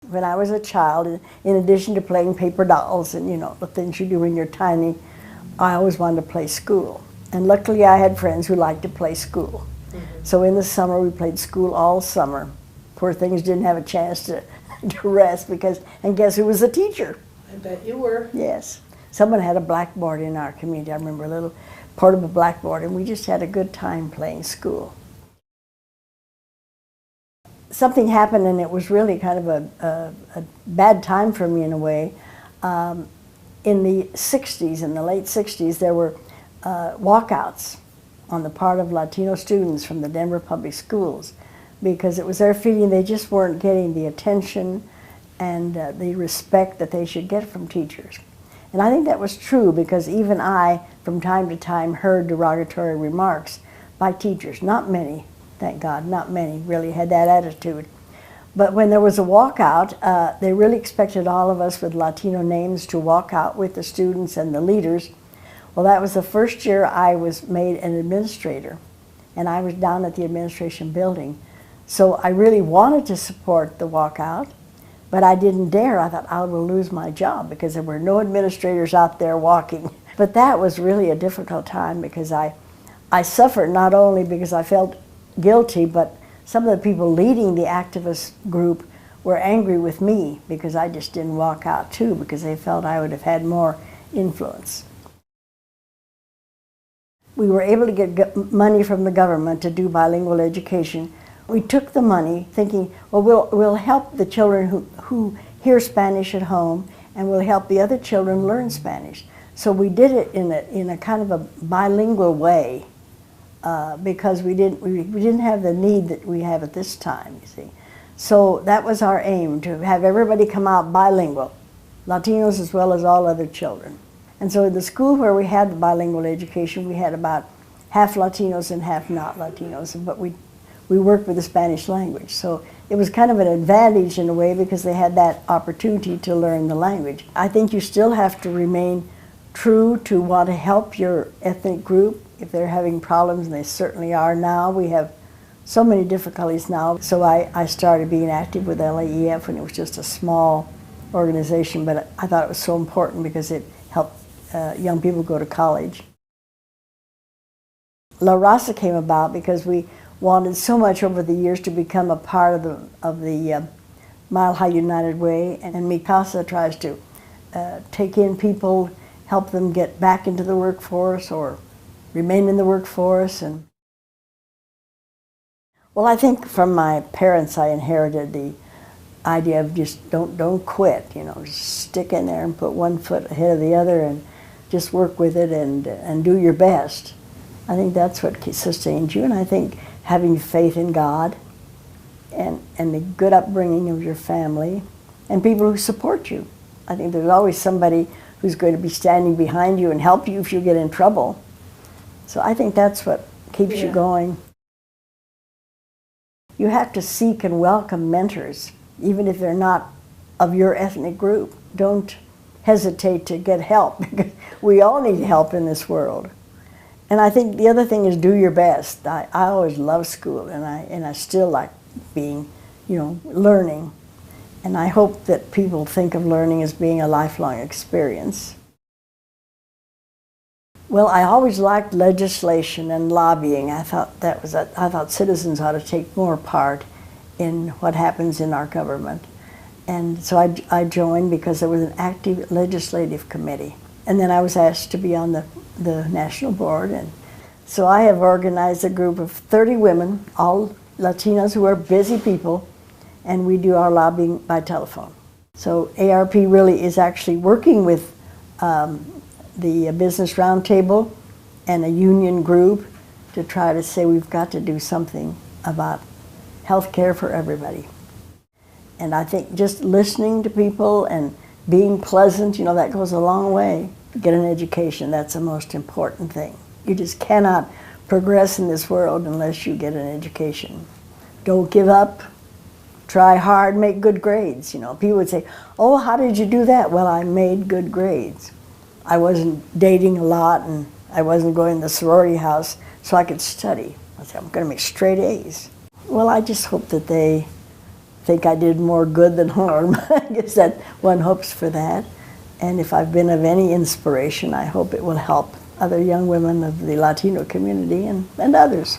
When I was a child, in addition to playing paper dolls and, you know, the things you do when you're tiny, I always wanted to play school. And luckily I had friends who liked to play school. So in the summer we played school all summer. Poor things didn't have a chance to rest because, and guess who was the teacher? I bet you were. Yes. Someone had a blackboard in our community. I remember a little portable blackboard, and we just had a good time playing school. Something happened, and it was really kind of a bad time for me in a way. In the 60s, in the late 60s, there were walkouts on the part of Latino students from the Denver public schools because it was their feeling they just weren't getting the attention and the respect that they should get from teachers. And I think that was true because even I, from time to time, heard derogatory remarks by teachers. Not many, thank God, not many really had that attitude. But when there was a walkout, they really expected all of us with Latino names to walk out with the students and the leaders. Well, that was the first year I was made an administrator, and I was down at the administration building. So I really wanted to support the walkout, but I didn't dare. I thought I will lose my job because there were no administrators out there walking. But that was really a difficult time because I suffered not only because I felt guilty, but some of the people leading the activist group were angry with me because I just didn't walk out too because they felt I would have had more influence. We were able to get money from the government to do bilingual education. We took the money thinking, well, we'll help the children who hear Spanish at home, and we'll help the other children learn Spanish. So we did it in a kind of a bilingual way because we didn't have the need that we have at this time, you see. So that was our aim, to have everybody come out bilingual, Latinos as well as all other children. And so in the school where we had the bilingual education, we had about half Latinos and half not Latinos, but we worked with the Spanish language. So it was kind of an advantage in a way because they had that opportunity to learn the language. I think you still have to remain true to want to help your ethnic group if they're having problems, and they certainly are now. We have so many difficulties now. So I started being active with LAEF when it was just a small organization, but I thought it was so important because it helped young people go to college. La Raza came about because we wanted so much over the years to become a part of the Mile High United Way, and Mi Casa tries to take in people, help them get back into the workforce or remain in the workforce. And well, I think from my parents I inherited the idea of just don't quit, you know, just stick in there and put one foot ahead of the other and just work with it and do your best. I think that's what sustains you, and I think having faith in God and the good upbringing of your family and people who support you. I think there's always somebody who's going to be standing behind you and help you if you get in trouble. So I think that's what keeps you going. You have to seek and welcome mentors, even if they're not of your ethnic group. Don't hesitate to get help because we all need help in this world. And I think the other thing is do your best. I always loved school, and I still like being, you know, learning. And I hope that people think of learning as being a lifelong experience. Well, I always liked legislation and lobbying. I thought citizens ought to take more part in what happens in our government. And so I joined because there was an active legislative committee. And then I was asked to be on the national board. And so I have organized a group of 30 women, all Latinas who are busy people, and we do our lobbying by telephone. So ARP really is actually working with the Business Roundtable and a union group to try to say we've got to do something about health care for everybody. And I think just listening to people and being pleasant, you know, that goes a long way. Get an education, that's the most important thing. You just cannot progress in this world unless you get an education. Don't give up, try hard, make good grades. You know, people would say, oh, how did you do that? Well, I made good grades. I wasn't dating a lot and I wasn't going to the sorority house so I could study. I said, I'm going to make straight A's. Well, I just hope that they think I did more good than harm. I guess that one hopes for that. And if I've been of any inspiration, I hope it will help other young women of the Latino community and others.